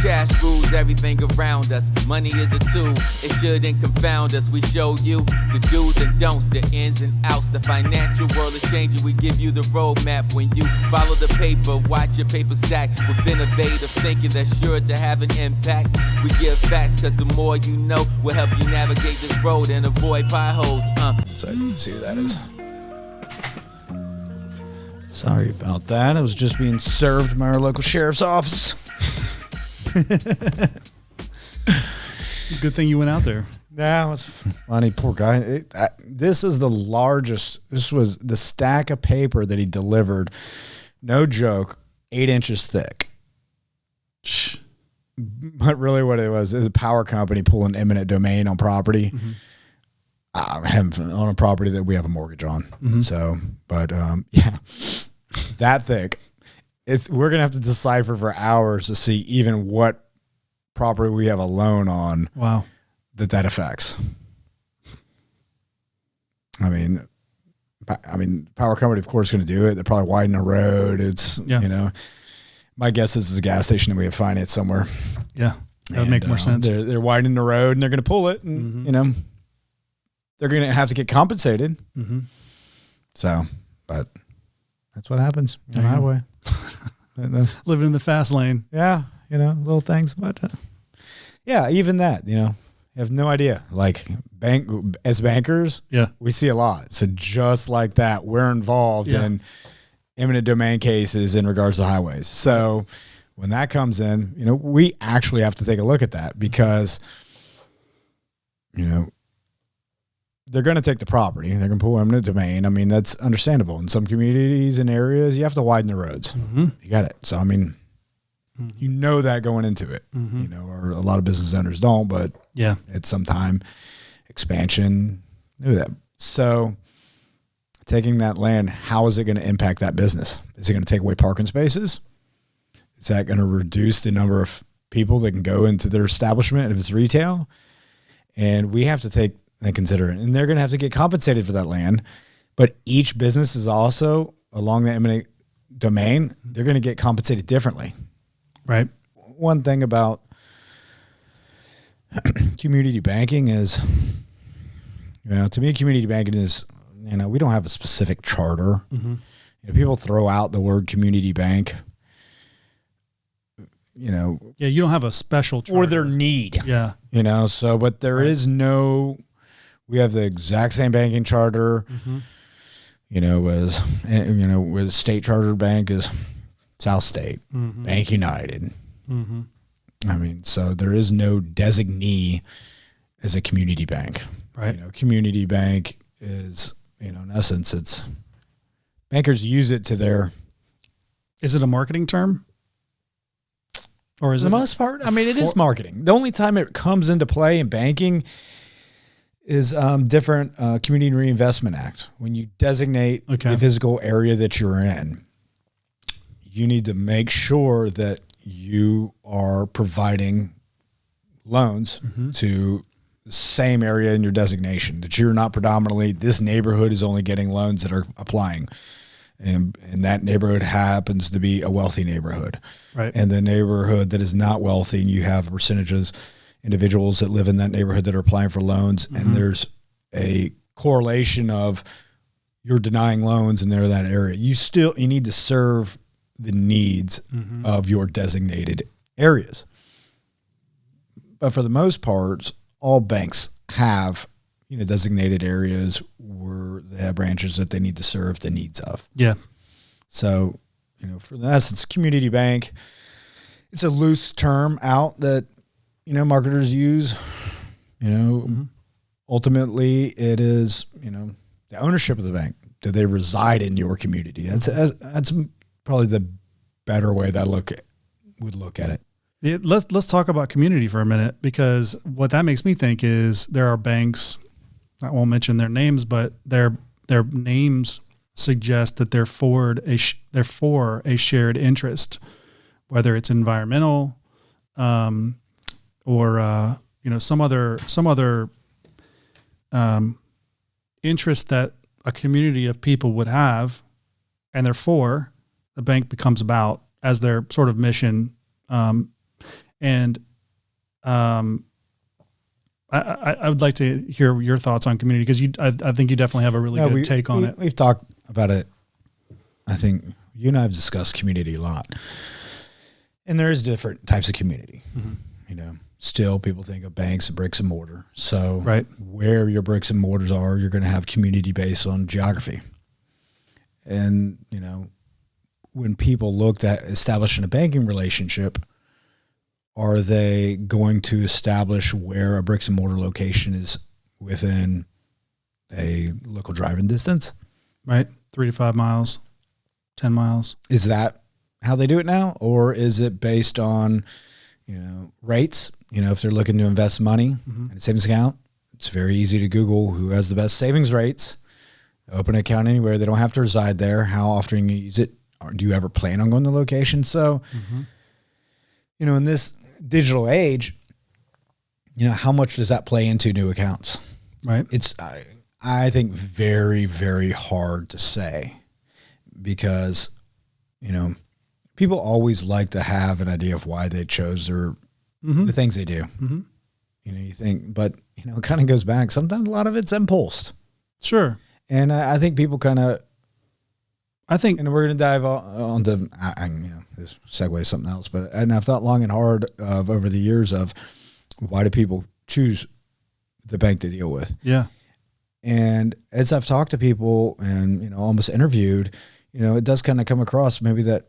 Cash rules everything around us. Money is a tool, it shouldn't confound us. We show you the do's and don'ts, the ins and outs. The financial world is changing, we give you the roadmap. When you follow the paper, watch your paper stack. With innovative thinking that's sure to have an impact. We give facts, cause the more you know will help you navigate this road and avoid potholes. So see who that is. Sorry about that. I was just being served by our local sheriff's office. Good thing you went out there. Yeah, it was funny. Poor guy. This is the largest. This was the stack of paper that he delivered. No joke, 8 inches thick. But really what it was is a power company pulling eminent domain on property. On a property that we have a mortgage on. So, but yeah, that thick. We're going to have to decipher for hours to see even what property we have a loan on. Wow. That affects. I mean, power company, of course, is going to do it. They're probably widening the road. It's, you know, my guess is it's a gas station that we have financed somewhere. Yeah. That would make more sense. They're widening the road and they're going to pull it and, you know, they're going to have to get compensated. So, but that's what happens on the highway. Living in the fast lane. Yeah. You know, little things. But yeah, even that, you know, you have no idea. Like as bankers, we see a lot. So just like that, we're involved in eminent domain cases in regards to highways. So when that comes in, you know, we actually have to take a look at that because, you know, they're going to take the property. They're going to pull eminent domain. I mean, that's understandable. In some communities and areas, you have to widen the roads. You got it. So, I mean, you know that going into it, you know, or a lot of business owners don't, but it's sometime expansion, do that. So taking that land, how is it going to impact that business? Is it going to take away parking spaces? Is that going to reduce the number of people that can go into their establishment if it's retail? And we have to take and consider it. And they're going to have to get compensated for that land. But each business is also along the eminent domain. They're going to get compensated differently. Right. One thing about community banking is, you know, to me, community banking is, you know, we don't have a specific charter. You know, people throw out the word community bank, you know. Yeah, you don't have a special charter. Or their need. Yeah. You know, so, but there is no, we have the exact same banking charter, you know, with state chartered bank is South State, Bank United. I mean, so there is no designee as a community bank. Right. You know, community bank is, you know, in essence, it's bankers use it to their. Is it a marketing term? Or is for it the most part? I mean, it is marketing. The only time it comes into play in banking is different Community Reinvestment Act. When you designate the physical area that you're in, you need to make sure that you are providing loans to the same area in your designation, that you're not predominantly, this neighborhood is only getting loans that are applying. And that neighborhood happens to be a wealthy neighborhood. Right. And the neighborhood that is not wealthy, and you have percentages, individuals that live in that neighborhood that are applying for loans, and there's a correlation of you're denying loans in that area. You need to serve the needs of your designated areas. But for the most part, all banks have, you know, designated areas where they have branches that they need to serve the needs of. Yeah. So, you know, for us, it's community bank. It's a loose term out that, you know, marketers use. You know, ultimately it is, you know, the ownership of the bank. Do they reside in your community? That's probably the better way that I would look at it. Yeah, let's talk about community for a minute, because what that makes me think is there are banks, I won't mention their names, but their names suggest that they're for a shared interest, whether it's environmental, or you know, some other interest that a community of people would have, and therefore the bank becomes about as their sort of mission. And I would like to hear your thoughts on community, because I think you definitely have a really good take on it. We've talked about it. I think you and I have discussed community a lot, and there is different types of community. You know, still people think of banks and bricks and mortar. So where your bricks and mortars are, you're going to have community based on geography. And, you know, when people looked at establishing a banking relationship, are they going to establish where a bricks and mortar location is within a local driving distance? Right. 3 to 5 miles, 10 miles. Is that how they do it now? Or is it based on, you know, rates? You know, if they're looking to invest money in a savings account, it's very easy to Google who has the best savings rates. Open an account anywhere. They don't have to reside there. How often you use it? Or do you ever plan on going to location? So, you know, in this digital age, you know, how much does that play into new accounts? Right. It's, I think, very, very hard to say, because, you know, people always like to have an idea of why they chose their the things they do. You know, you think, but, you know, it kind of goes back. Sometimes a lot of it's impulse. Sure. And I think people kind of, and we're going to dive onto, you know, this segue something else, and I've thought long and hard over the years of why do people choose the bank to deal with? Yeah. And as I've talked to people and, you know, almost interviewed, you know, it does kind of come across maybe that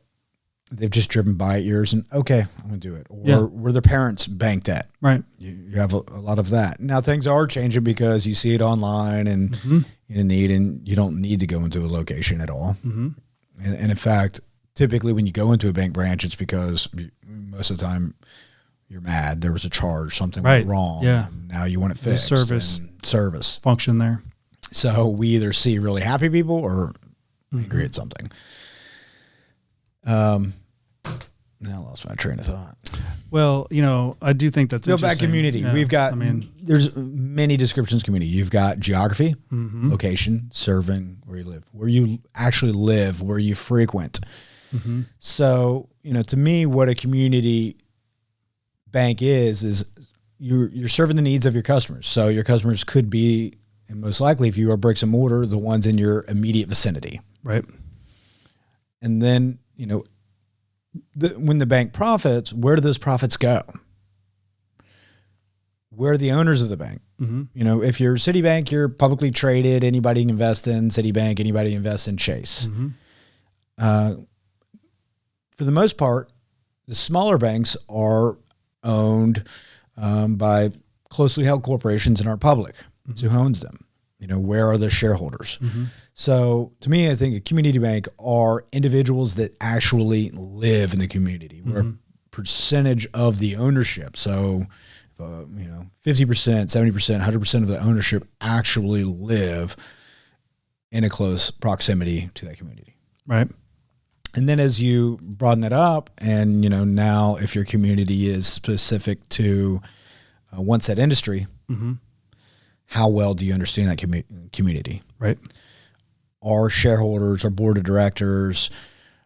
they've just driven by years and, okay, I'm going to do it. Or were their parents banked at? Right. You have a lot of that. Now things are changing because you see it online and you don't need to go into a location at all. And in fact, typically when you go into a bank branch, it's because most of the time you're mad. There was a charge, something went wrong. Yeah. Now you want it fixed. Service function there. So we either see really happy people or angry at something. Now I lost my train of thought. Well, you know, I do think that's go back community. Yeah. We've got, there's many descriptions of community. You've got geography, location, serving where you live, where you actually live, where you frequent. So, you know, to me, what a community bank is you're serving the needs of your customers. So your customers could be, and most likely if you are bricks and mortar, the ones in your immediate vicinity. Right. And then, you know, when the bank profits, where do those profits go? Where are the owners of the bank? You know, if you're Citibank, you're publicly traded. Anybody can invest in Citibank. Anybody can invest in Chase. For the most part, the smaller banks are owned by closely held corporations and are public. So who owns them? You know, where are the shareholders? So to me, I think a community bank are individuals that actually live in the community, where a percentage of the ownership. So, you know, 50%, 70%, 100% of the ownership actually live in a close proximity to that community. Right. And then as you broaden it up and, you know, now if your community is specific to one set industry, how well do you understand that community? Right. Our shareholders, our board of directors,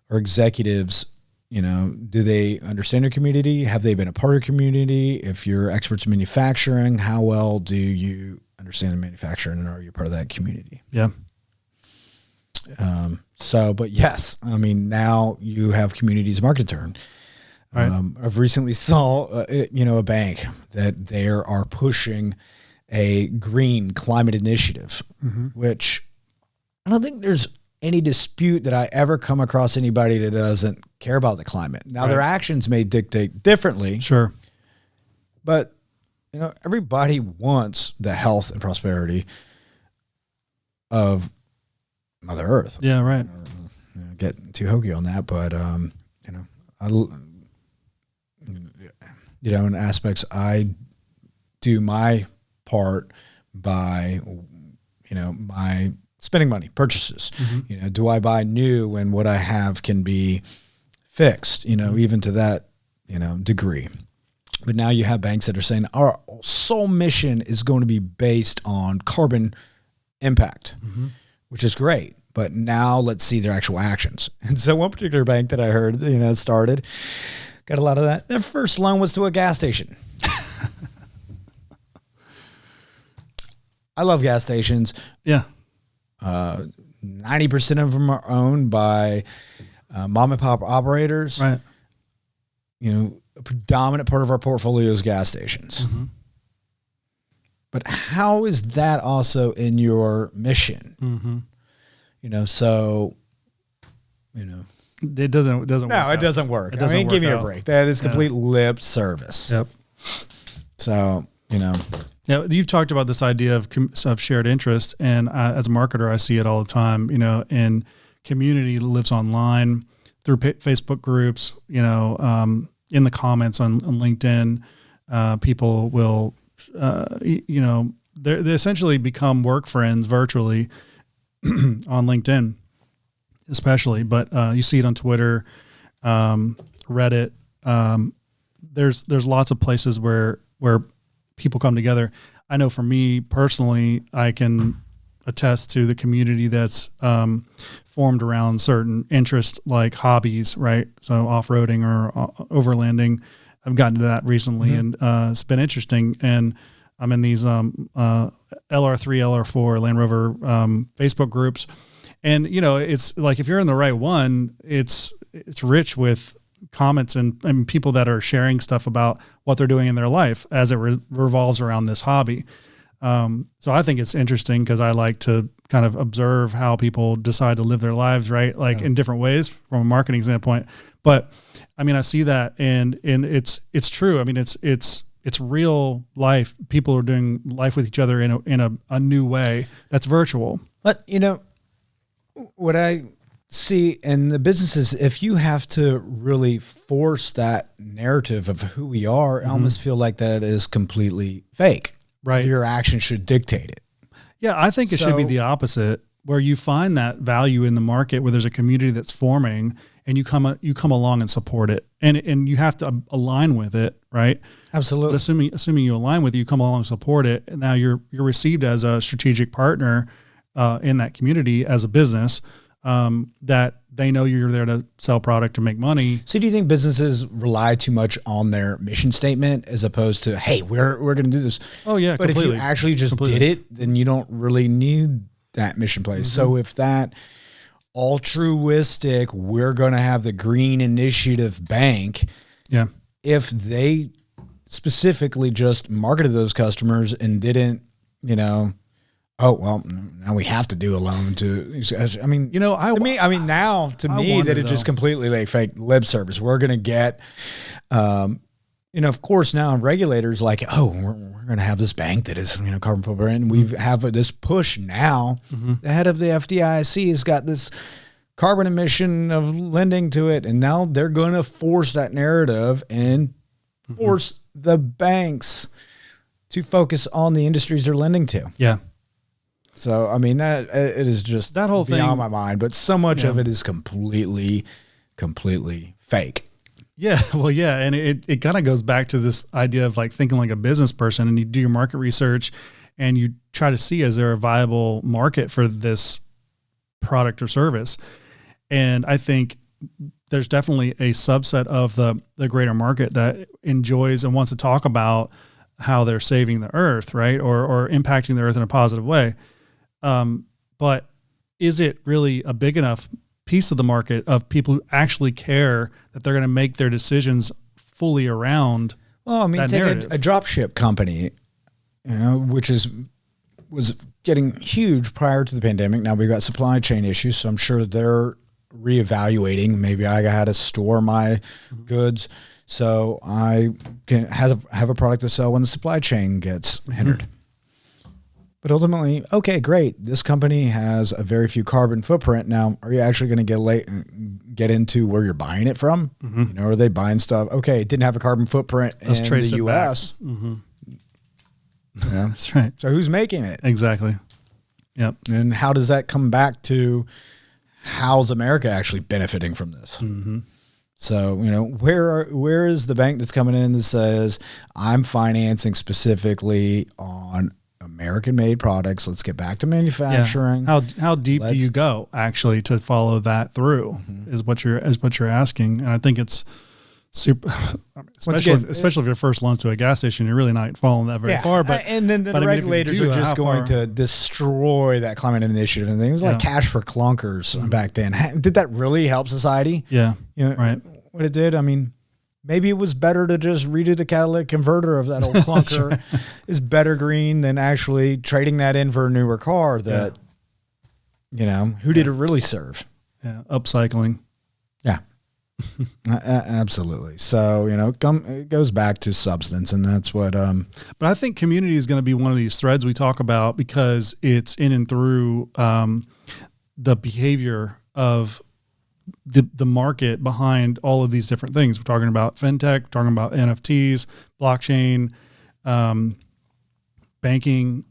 our executives, you know, do they understand their community? Have they been a part of community? If you're experts in manufacturing, how well do you understand the manufacturing and are you part of that community? Yeah. But yes, I mean, now you have community as a market term. Right. I've recently saw, you know, a bank that they are pushing a green climate initiative, which I don't think there's any dispute that I ever come across anybody that doesn't care about the climate. Now their actions may dictate differently. Sure. But, you know, everybody wants the health and prosperity of Mother Earth. Yeah. Right. You know, get too hokey on that, but, you know, you know, in aspects, I do my part by, you know, my spending money, purchases. You know, do I buy new when what I have can be fixed, you know, even to that, you know, degree. But now you have banks that are saying our sole mission is going to be based on carbon impact, which is great. But now let's see their actual actions. And so one particular bank that I heard, you know, started Got a lot of that. Their first loan was to a gas station. I love gas stations. Yeah. 90% of them are owned by mom and pop operators. Right. You know, a predominant part of our portfolio is gas stations. Mm-hmm. But how is that also in your mission? Mm-hmm. You know, so, you know. It doesn't work. No, it doesn't work. It doesn't give me work a break. That is complete lip service. Yep. So, you know. Yeah, you've talked about this idea of shared interest, and as a marketer, I see it all the time. You know, and community lives online through Facebook groups. You know, in the comments on LinkedIn, people will, you know, they essentially become work friends virtually on LinkedIn, especially. But you see it on Twitter, Reddit. There's lots of places where people come together. I know for me personally, I can attest to the community that's formed around certain interests like hobbies, right? So off-roading or overlanding. I've gotten to that recently, and it's been interesting. And I'm in these LR3, LR4 Land Rover Facebook groups. And, you know, it's like if you're in the right one, it's rich with comments and people that are sharing stuff about what they're doing in their life as it revolves around this hobby. So I think it's interesting because I like to kind of observe how people decide to live their lives, right? Like in different ways from a marketing standpoint. But I mean, I see that and it's true. I mean, it's real life. People are doing life with each other in a new way that's virtual. But, you know, what I see in the businesses, if you have to really force that narrative of who we are, I almost feel like that is completely fake. Right. Your action should dictate it. Yeah, I think it should be the opposite, where you find that value in the market, where there's a community that's forming, and you come along and support it, and you have to align with it, right? Absolutely. But assuming you align with it, you come along and support it, and now you're received as a strategic partner in that community as a business. That they know you're there to sell product to make money. So do you think businesses rely too much on their mission statement as opposed to, hey, we're going to do this? Oh yeah. But completely. if you actually just did it, then you don't really need that mission place. So if that altruistic, we're going to have the green initiative bank. Yeah. If they specifically just marketed those customers and didn't, you know, oh, well, now we have to do a loan to, I mean, you know, to me, that it just completely like fake lip service. We're going to get, you know, of course now regulators like, oh, we're going to have this bank that is, you know, carbon footprint. And we have this push now. The head of the FDIC has got this carbon emission of lending to it. And now they're going to force that narrative and force the banks to focus on the industries they're lending to. Yeah. So, I mean, that it is just that whole beyond thing, my mind, but so much of it is completely fake. Yeah. Well, yeah. And it kind of goes back to this idea of like thinking like a business person, and you do your market research and you try to see, is there a viable market for this product or service? And I think there's definitely a subset of the greater market that enjoys and wants to talk about how they're saving the earth, right? Or impacting the earth in a positive way. But is it really a big enough piece of the market of people who actually care that they're going to make their decisions fully around? Well, I mean, take a dropship company, you know, which was getting huge prior to the pandemic. Now we've got supply chain issues, so I'm sure they're reevaluating. Maybe I had to store my goods, so I can have a product to sell when the supply chain gets hindered. But ultimately, okay, great. This company has a very few carbon footprint. Now, are you actually going to get into where you're buying it from? You know, are they buying stuff? Okay, it didn't have a carbon footprint in the U.S. Yeah, that's right. So who's making it? Exactly. Yep. And how does that come back to how's America actually benefiting from this? So, you know, where is the bank that's coming in that says, I'm financing specifically on American-made products. Let's get back to manufacturing. Yeah. How deep do you go actually to follow that through? Is what you're asking, and I think it's super, especially if your first loans to a gas station, you're really not following that very far. But and then the regulators are just going to destroy that climate initiative and things. It was like cash for clunkers back then. Did that really help society? Yeah, right. What it did, I mean, maybe it was better to just redo the catalytic converter of that old clunker. Right. Is better green than actually trading that in for a newer car. That who did it really serve? Yeah, upcycling. Yeah. Absolutely. So, it goes back to substance, and that's what, but I think community is going to be one of these threads we talk about because it's in and through, the behavior of the market behind all of these different things. We're talking about fintech, talking about NFTs, blockchain, banking.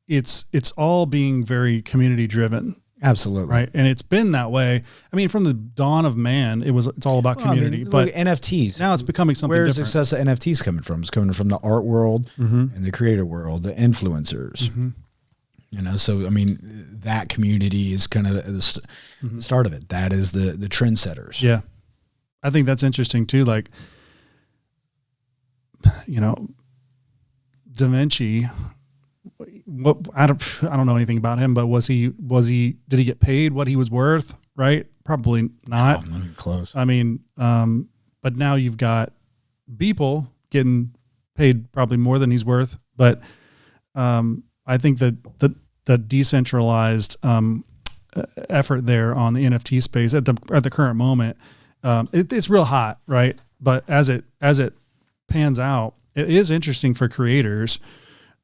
It's all being very community driven. Absolutely. Right. And it's been that way. I mean, from the dawn of man, it's all about community. But NFTs. Now it's becoming something different. Where's the success of NFTs coming from? It's coming from the art world and the creator world, the influencers. So, I mean, that community is kind of the start of it. That is the trendsetters. Yeah. I think that's interesting too. Like, Da Vinci, I don't know anything about him, but did he get paid what he was worth? Right? Probably not. No, not close. I mean, but now you've got people getting paid probably more than he's worth. But I think that the decentralized effort there on the NFT space at the current moment, it's real hot, right? But as it pans out, it is interesting for creators.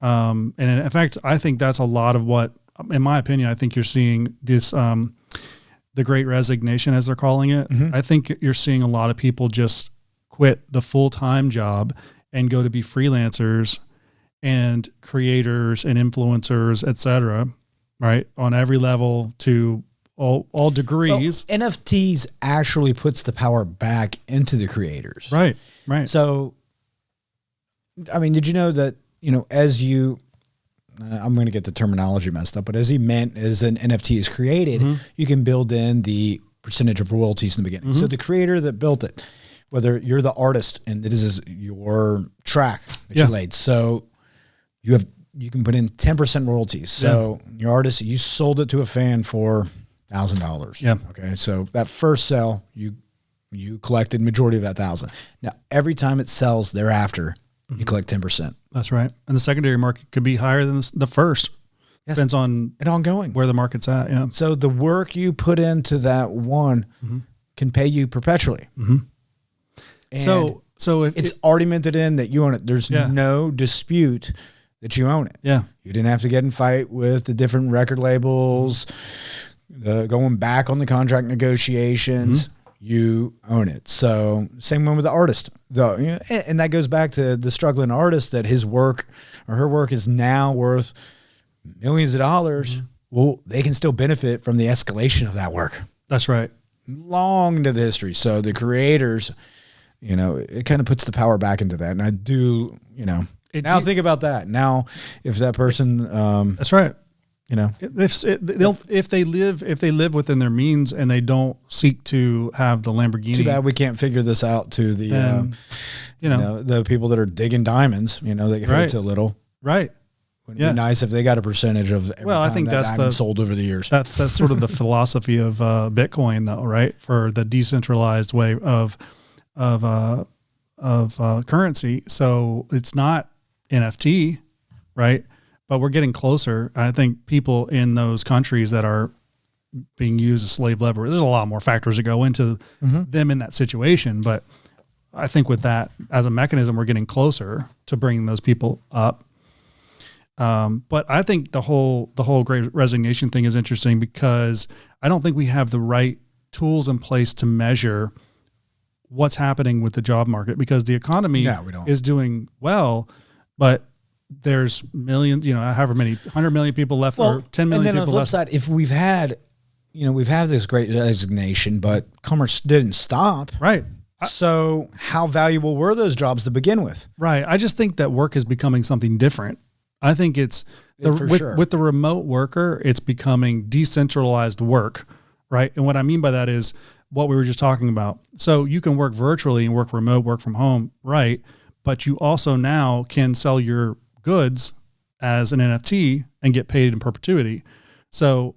And in fact, I think that's a lot of what, in my opinion, I think you're seeing this, the great resignation, as they're calling it. I think you're seeing a lot of people just quit the full-time job and go to be freelancers and creators and influencers, et cetera, right? On every level to all degrees. Well, NFTs actually puts the power back into the creators. Right. So, I mean, did you know that, as I'm going to get the terminology messed up, but as an NFT is created, you can build in the percentage of royalties in the beginning. So the creator that built it, whether you're the artist and this is your track that you laid. So you can put in 10% royalties. So your artist, you sold it to a fan for $1,000. Yeah. Okay. So that first sell, you collected majority of that 1,000. Now every time it sells thereafter, you collect 10%. That's right. And the secondary market could be higher than the first. Yes. Depends on and ongoing where the market's at. Yeah. So the work you put into that one can pay you perpetually. So if it's already minted in that you own it, there's no dispute that you own it. Yeah. You didn't have to get in fight with the different record labels, going back on the contract negotiations. You own it. So same one with the artist, though, and that goes back to the struggling artist that his work or her work is now worth millions of dollars. Well, they can still benefit from the escalation of that work. That's right. Long into the history. So the creators, it kind of puts the power back into that. And I do, think about that. Now, if that person, that's right. If they live within their means and they don't seek to have the Lamborghini. Too bad we can't figure this out to the, the people that are digging diamonds. They get paid so little. Right. Wouldn't it be nice if they got a percentage of every time I think that diamond sold over the years. That's sort of the philosophy of Bitcoin, though, right? For the decentralized way of currency. So it's not NFT, right? But we're getting closer. I think people in those countries that are being used as slave labor, there's a lot more factors that go into them in that situation. But I think with that as a mechanism, we're getting closer to bringing those people up. But I think the whole great resignation thing is interesting because I don't think we have the right tools in place to measure what's happening with the job market because the economy is doing well, but there's millions, however many, 100 million people left or 10 million people left. And then on the flip side, if we've had this great resignation, but commerce didn't stop. Right. So how valuable were those jobs to begin with? Right. I just think that work is becoming something different. I think it's with the remote worker, it's becoming decentralized work. Right. And what I mean by that is what we were just talking about. So you can work virtually and work remote, work from home, right? But you also now can sell your goods as an NFT and get paid in perpetuity. So,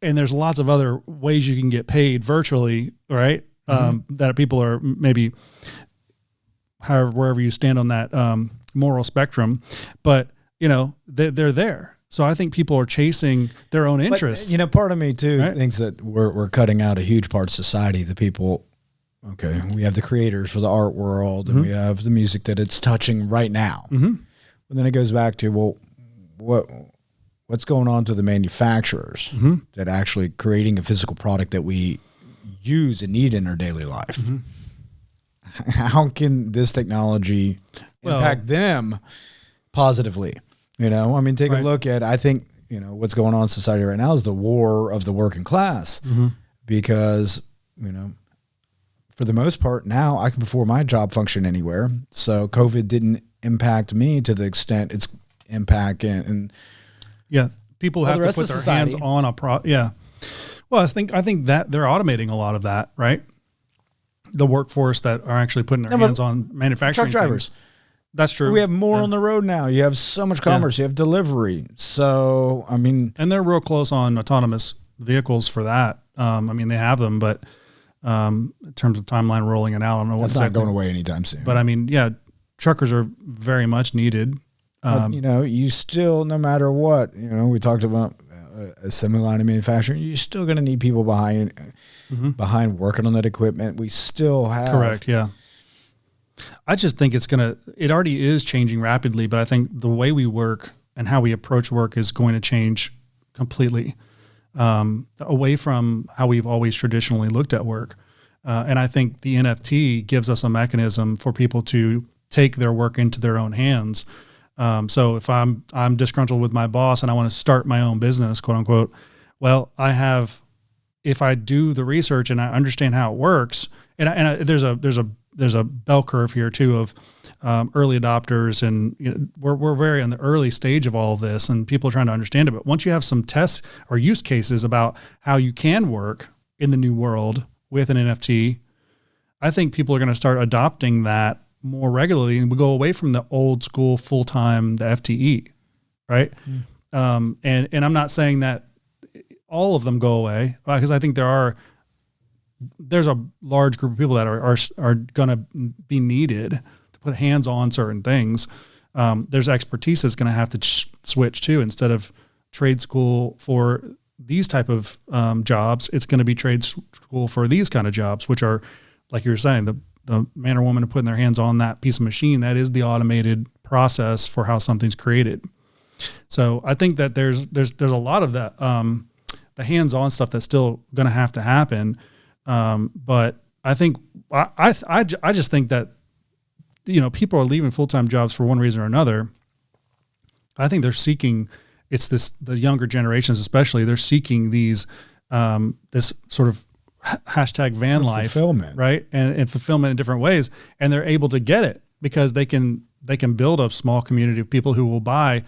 and there's lots of other ways you can get paid virtually, right? That people are maybe, however, wherever you stand on that moral spectrum, but they're there. So I think people are chasing their own interests. But, part of me too thinks that we're cutting out a huge part of society. The people, okay, we have the creators for the art world, and we have the music that it's touching right now. But then it goes back to, what's going on to the manufacturers that actually creating a physical product that we use and need in our daily life? How can this technology impact them positively? Take a look at, I think, what's going on in society right now is the war of the working class, because, for the most part now I can perform my job function anywhere. So COVID didn't impact me to the extent it's impact and people have to put their hands on a Well, I think that they're automating a lot of that, right? The workforce that are actually putting their hands on manufacturing. Truck drivers. That's true. We have more on the road now. You have so much commerce. You have delivery. So, and they're real close on autonomous vehicles for that. They have them, but in terms of timeline rolling it out, I don't know what's not going away anytime soon. But truckers are very much needed. But, you still, no matter what, we talked about assembly line of manufacturing, you're still going to need people behind working on that equipment. We still have. Correct. Yeah. I just think it already is changing rapidly, but I think the way we work and how we approach work is going to change completely, away from how we've always traditionally looked at work. And I think the NFT gives us a mechanism for people to take their work into their own hands. So if I'm disgruntled with my boss and I want to start my own business, quote unquote, well, if I do the research and I understand how it works, there's a bell curve here too of early adopters, and we're very in the early stage of all of this, and people are trying to understand it. But once you have some tests or use cases about how you can work in the new world with an NFT, I think people are going to start adopting that more regularly, and we go away from the old school full-time, the FTE, right? And I'm not saying that all of them go away, because I think there's a large group of people that are going to be needed to put hands on certain things. There's expertise that's going to have to switch to. Instead of trade school for these type of jobs, it's going to be trade school for these kind of jobs, which are, like you were saying, the man or woman putting their hands on that piece of machine. That is the automated process for how something's created. So I think that there's a lot of that, the hands-on stuff that's still going to have to happen. But I think I just think that people are leaving full-time jobs for one reason or another. I think they're seeking, the younger generations especially, they're seeking these this sort of hashtag van life, fulfillment, right? And fulfillment in different ways, and they're able to get it because they can build a small community of people who will buy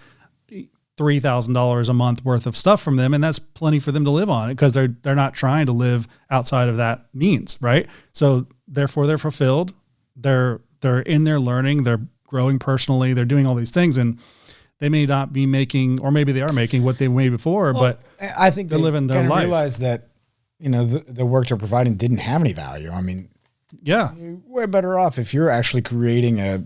$3,000 a month worth of stuff from them, and that's plenty for them to live on, because they're not trying to live outside of that means, right? So therefore, they're fulfilled. They're in their learning. They're growing personally. They're doing all these things, and they may not be making, or maybe they are making what they made before, but I think they're living their life. Realize that the work they're providing didn't have any value. Yeah, you're way better off if you're actually creating a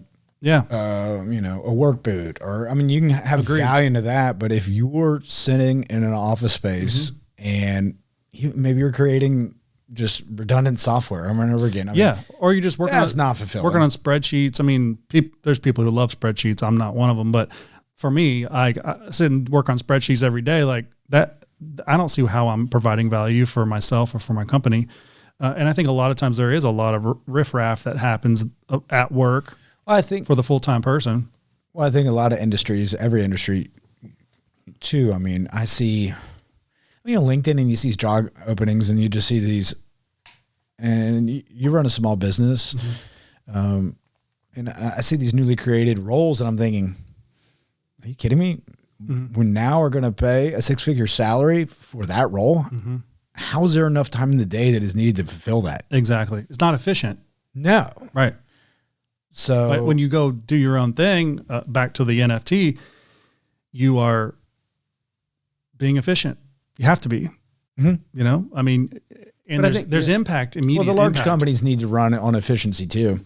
work boot, or you can have value into that. But if you're sitting in an office space and maybe you're creating just redundant software over and over again, or you're just working. That's not fulfilling. Working on spreadsheets. There's people who love spreadsheets. I'm not one of them, but for me, I sit and work on spreadsheets every day. Like that, I don't see how I'm providing value for myself or for my company. And I think a lot of times there is a lot of riffraff that happens at work. I think for the full-time person. Well, I think a lot of industries, every industry too. I see, LinkedIn, and you see these job openings, and you just see these, and you run a small business, and I see these newly created roles, and I'm thinking, are you kidding me? We're now going to pay a 6-figure salary for that role. how is there enough time in the day that is needed to fulfill that? Exactly. It's not efficient. No. Right. So but when you go do your own thing, back to the NFT, you are being efficient. You have to be, you know, I mean, and there's impact immediately. Well, the large companies need to run on efficiency too.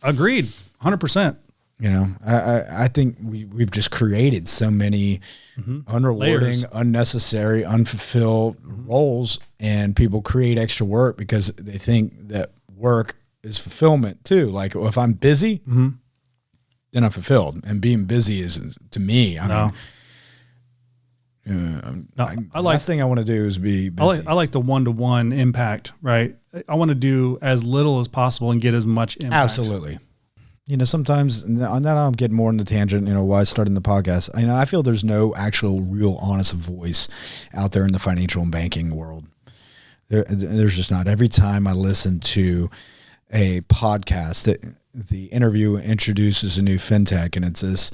Agreed. 100%. You know, I think we've just created so many unrewarding, Layers. unnecessary, unfulfilled roles, and people create extra work because they think that work is fulfillment too. Like if I'm busy, then I'm fulfilled, and being busy is to me. I mean, last thing I want to do is be busy. I like the one-to-one impact, right? I want to do as little as possible and get as much impact. Absolutely. You know, sometimes, on that I'm getting more in the tangent, you know, why I started the podcast. I feel there's no actual real honest voice out there in the financial and banking world. There's just not. Every time I listen to a podcast, that the interview introduces a new fintech, and it's this,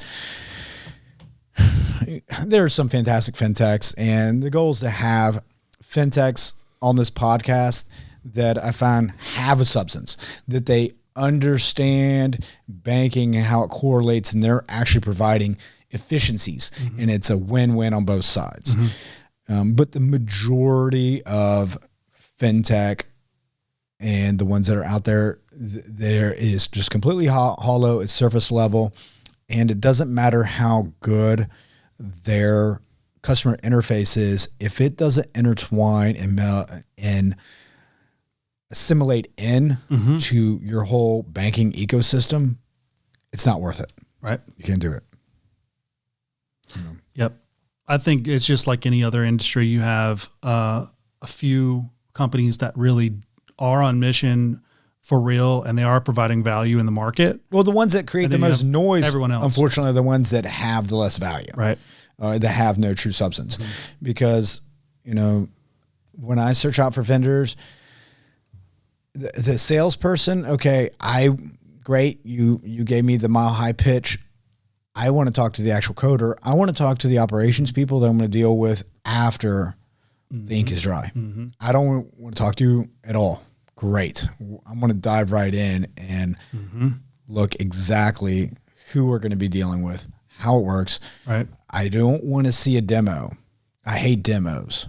there are some fantastic fintechs, and the goal is to have fintechs on this podcast that I find have a substance, that they understand banking and how it correlates, and they're actually providing efficiencies, and it's a win-win on both sides. But the majority of fintech and the ones that are out there, there is just completely hollow. It's surface level, and it doesn't matter how good their customer interface is if it doesn't intertwine and assimilate in to your whole banking ecosystem. It's not worth it. Right. You can't do it. Yep. I think it's just like any other industry. You have a few companies that really are on mission for real, and they are providing value in the market. Well, the ones that create the most noise, everyone else, unfortunately, are the ones that have the less value. Right. That have no true substance. Because, you know, when I search out for vendors, the salesperson, okay, great, you gave me the mile high pitch. I want to talk to the actual coder. I want to talk to the operations people that I'm going to deal with after the ink is dry. I don't want to talk to you at all. Great. I'm going to dive right in and look exactly who we're going to be dealing with, how it works. Right. I don't want to see a demo. I hate demos.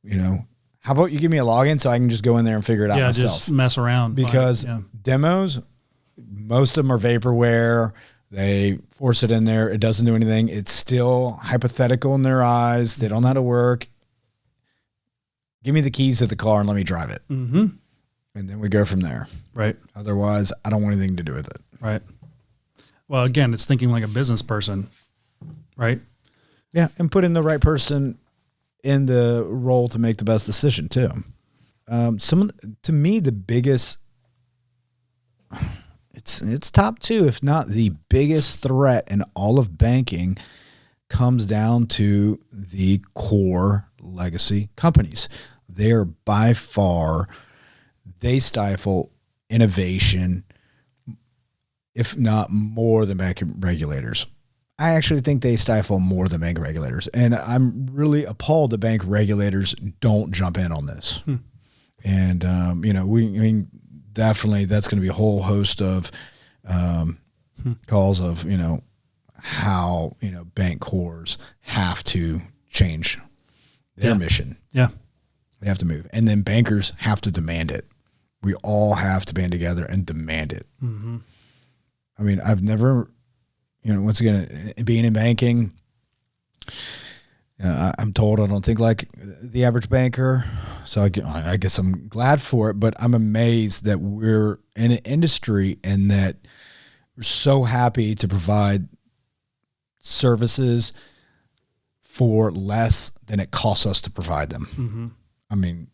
You know, how about you give me a login so I can just go in there and figure it out myself? Just mess around. Because demos, most of them are vaporware. They force it in there. It doesn't do anything. It's still hypothetical in their eyes. They don't know how to work. Give me the keys to the car and let me drive it. And then we go from there. Right. Otherwise, I don't want anything to do with it. Right. Well, again, it's thinking like a business person, right? Yeah, and putting the right person in the role to make the best decision too. To me, the biggest, it's top two, if not the biggest threat in all of banking, comes down to the core legacy companies. They're by far, they stifle innovation, if not more than bank regulators. I actually think they stifle more than bank regulators. And I'm really appalled that bank regulators don't jump in on this. And, you know, definitely that's going to be a whole host of calls of, you know, how, you know, bank cores have to change their mission. Yeah. They have to move. And then bankers have to demand it. We all have to band together and demand it. I mean, I've never, you know, once again, being in banking, I'm told I don't think like the average banker. So I guess I'm glad for it, but I'm amazed that we're in an industry and that we're so happy to provide services for less than it costs us to provide them. I mean,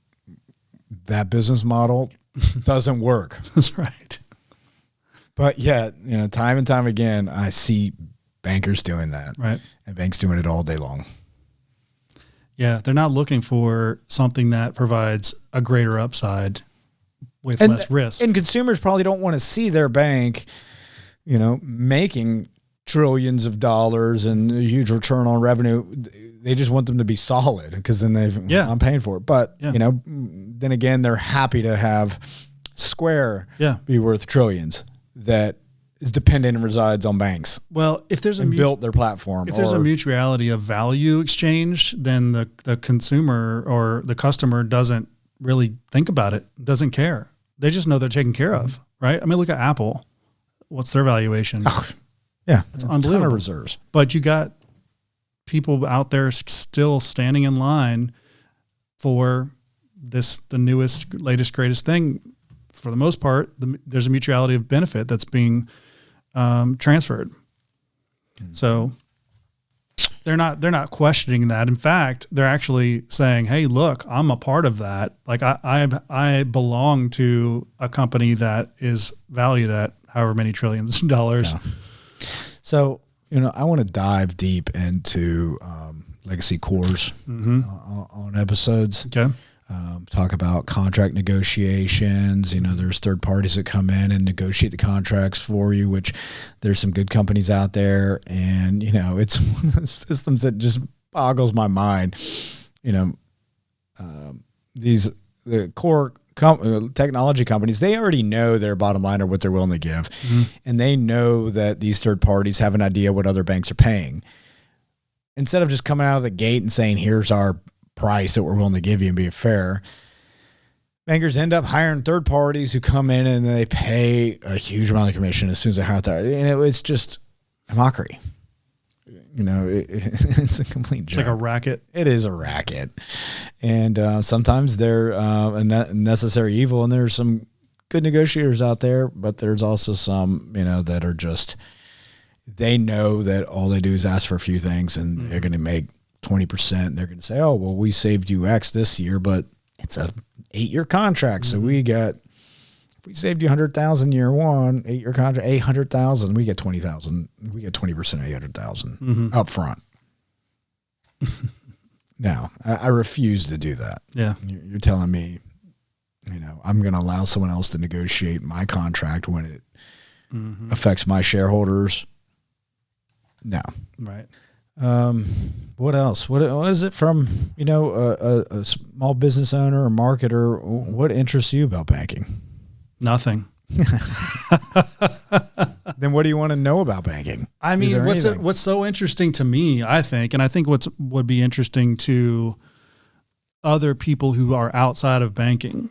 that business model doesn't work. That's right. But yet, you know, time and time again, I see bankers doing that. Right. And banks doing it all day long. Yeah. They're not looking for something that provides a greater upside with less risk. And consumers probably don't want to see their bank, you know, making trillions of dollars and a huge return on revenue. They just want them to be solid because then I'm paying for it. But, then again, they're happy to have Square be worth trillions that is dependent and resides on banks. Well, if there's built their platform. If there's a mutuality of value exchange, then the consumer or the customer doesn't really think about it, doesn't care. They just know they're taken care of, right? I mean, look at Apple. What's their valuation? Yeah, it's unbelievable. A ton of reserves. But you got people out there still standing in line for the newest, latest, greatest thing. For the most part, there's a mutuality of benefit that's being transferred. So they're not questioning that. In fact, they're actually saying, "Hey, look, I'm a part of that. Like I belong to a company that is valued at however many trillions of dollars." Yeah. So, I want to dive deep into legacy cores on episodes. Okay. Talk about contract negotiations. There's third parties that come in and negotiate the contracts for you, which there's some good companies out there. And, it's one of those systems that just boggles my mind. The core technology companies, they already know their bottom line or what they're willing to give. And they know that these third parties have an idea what other banks are paying. Instead of just coming out of the gate and saying, here's our price that we're willing to give you and be fair, bankers end up hiring third parties who come in and they pay a huge amount of commission as soon as they hire that. And it's just a mockery. It's a complete joke. It's like a racket. It is a racket. And sometimes they're a necessary evil, and there's some good negotiators out there, but there's also some, that are just, they know that all they do is ask for a few things and they're going to make 20%. They're going to say, oh, well, we saved you X this year, but it's a 8-year contract. So we saved you 100,000 year one, 8-year contract, 800,000. We get 20,000. We get 20% of 800,000 up front. Now, I refuse to do that. Yeah. You're telling me, I'm going to allow someone else to negotiate my contract when it affects my shareholders. No. Right. What else? What is it from, a small business owner or marketer? What interests you about banking? Nothing. Then what do you want to know about banking? I mean, what's so interesting to me, I think, and I think would be interesting to other people who are outside of banking,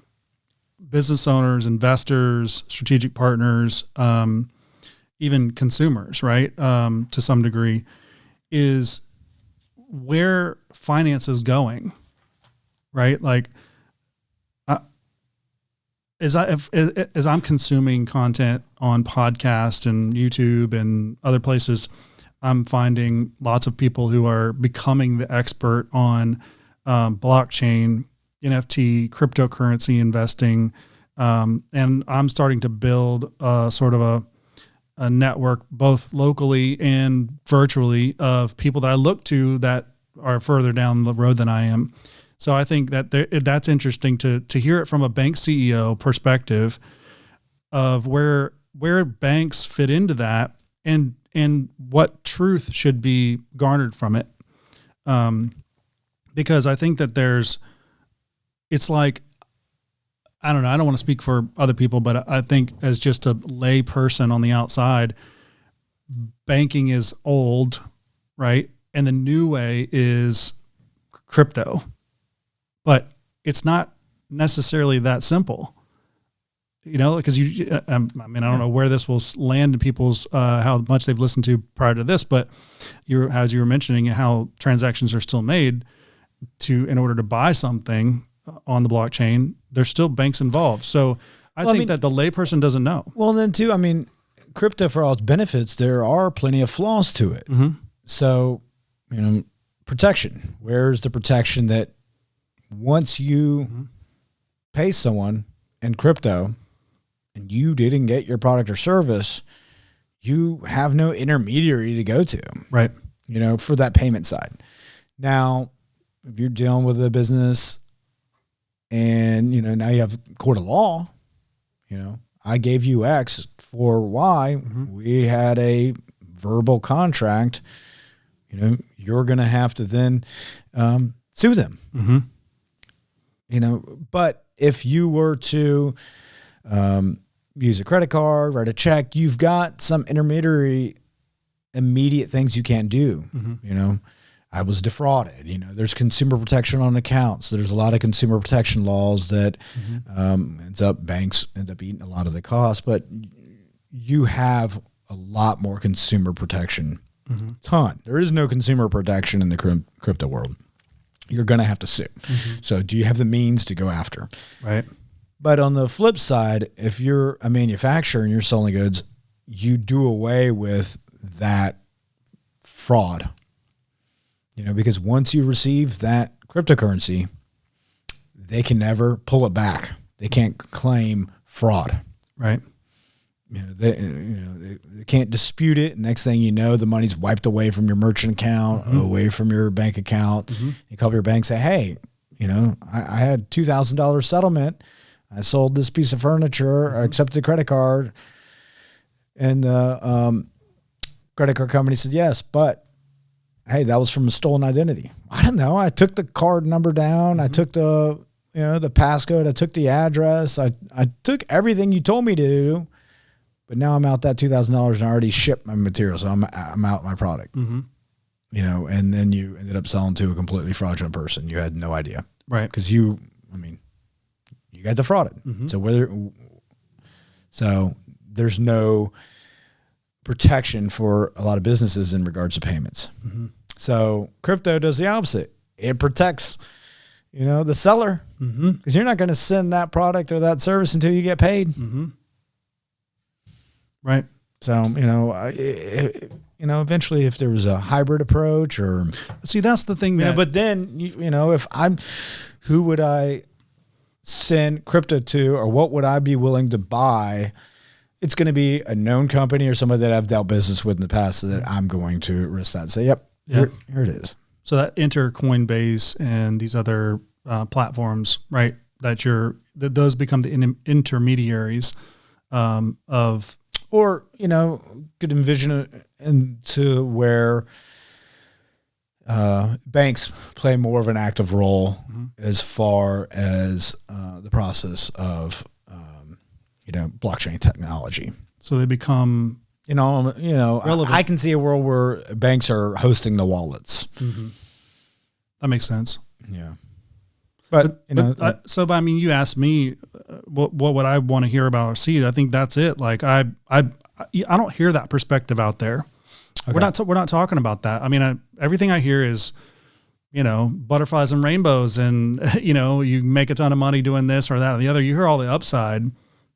business owners, investors, strategic partners, even consumers, right? To some degree, is where finance is going, right? Like, as I'm consuming content on podcast and YouTube and other places, I'm finding lots of people who are becoming the expert on blockchain, NFT, cryptocurrency investing, and I'm starting to build sort of a network, both locally and virtually, of people that I look to that are further down the road than I am. So I think that that's interesting to hear it from a bank CEO perspective of where banks fit into that and what truth should be garnered from it. Because I think that it's like, I don't know, I don't want to speak for other people, but I think as just a lay person on the outside, banking is old, right? And the new way is crypto. But it's not necessarily that simple, because I don't know where this will land in people's, how much they've listened to prior to this, but as you were mentioning how transactions are still made in order to buy something on the blockchain, there's still banks involved. So I think that the layperson doesn't know. Well, then too, crypto, for all its benefits, there are plenty of flaws to it. So, protection, where's the protection that once you pay someone in crypto and you didn't get your product or service, you have no intermediary to go to, right? For that payment side. Now, if you're dealing with a business and, now you have court of law, I gave you X for Y. We had a verbal contract, you know, you're going to have to then sue them. Mm-hmm. You know, but if you were to use a credit card, write a check, you've got some intermediary immediate things you can't do. Mm-hmm. You know, I was defrauded. You know, there's consumer protection on accounts. There's a lot of consumer protection laws that banks end up eating a lot of the cost, but you have a lot more consumer protection. Mm-hmm. Ton. There is no consumer protection in the crypto world. You're going to have to sue. Mm-hmm. So do you have the means to go after? Right. But on the flip side, if you're a manufacturer and you're selling goods, you do away with that fraud. You know, because once you receive that cryptocurrency, they can never pull it back. They can't claim fraud. Right. You know, they can't dispute it. Next thing you know, the money's wiped away from your merchant account, away from your bank account. Mm-hmm. You call your bank, say, hey, you know, I had $2,000 settlement. I sold this piece of furniture. I accepted a credit card. And the credit card company said, yes, but hey, that was from a stolen identity. I don't know. I took the card number down. I took the passcode. I took the address. I took everything you told me to do. But now I'm out that $2,000 and I already shipped my material, so I'm out my product. Mm-hmm. You know, and then you ended up selling to a completely fraudulent person. You had no idea, right? Because you got defrauded. Mm-hmm. So there's no protection for a lot of businesses in regards to payments. Mm-hmm. So crypto does the opposite. It protects, you know, the seller, because you're not going to send that product or that service until you get paid. Mm-hmm. Right. So, you know, eventually if there was a hybrid approach or see, that's the thing that, but then, who would I send crypto to, or what would I be willing to buy? It's going to be a known company or somebody that I've dealt business with in the past, so that I'm going to risk that and say, yep, here it is. So that enter Coinbase and these other platforms, right? That those become the intermediaries of. Or, you know, could envision it into where banks play more of an active role as far as the process of, blockchain technology. So they become, relevant. I can see a world where banks are hosting the wallets. Mm-hmm. That makes sense. Yeah. You asked me what would I want to hear about or see? I think that's it. Like I don't hear that perspective out there. Okay. We're not talking about that. I mean, everything I hear is, butterflies and rainbows, and you make a ton of money doing this or that or the other. You hear all the upside,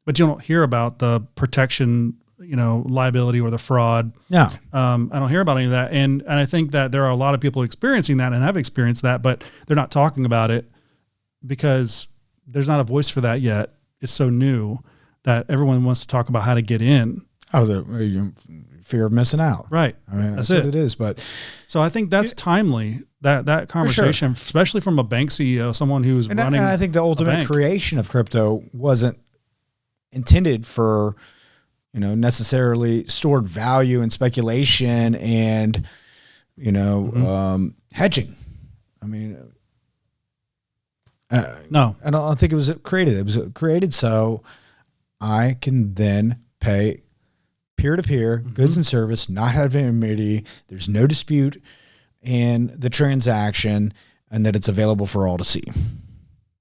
but you don't hear about the protection, liability or the fraud. No, I don't hear about any of that, and I think that there are a lot of people experiencing that and have experienced that, but they're not talking about it because there's not a voice for that yet. It's so new that everyone wants to talk about how to get in. Oh, the fear of missing out. Right. I mean, that's what it is. But so I think that's timely, that conversation, especially from a bank CEO, someone who's running. And I think the ultimate creation of crypto wasn't intended for, necessarily stored value and speculation and, hedging. I mean, no, I don't think it was created. It was created so I can then pay peer-to-peer goods and service, not have an intermediary. There's no dispute in the transaction, and that it's available for all to see.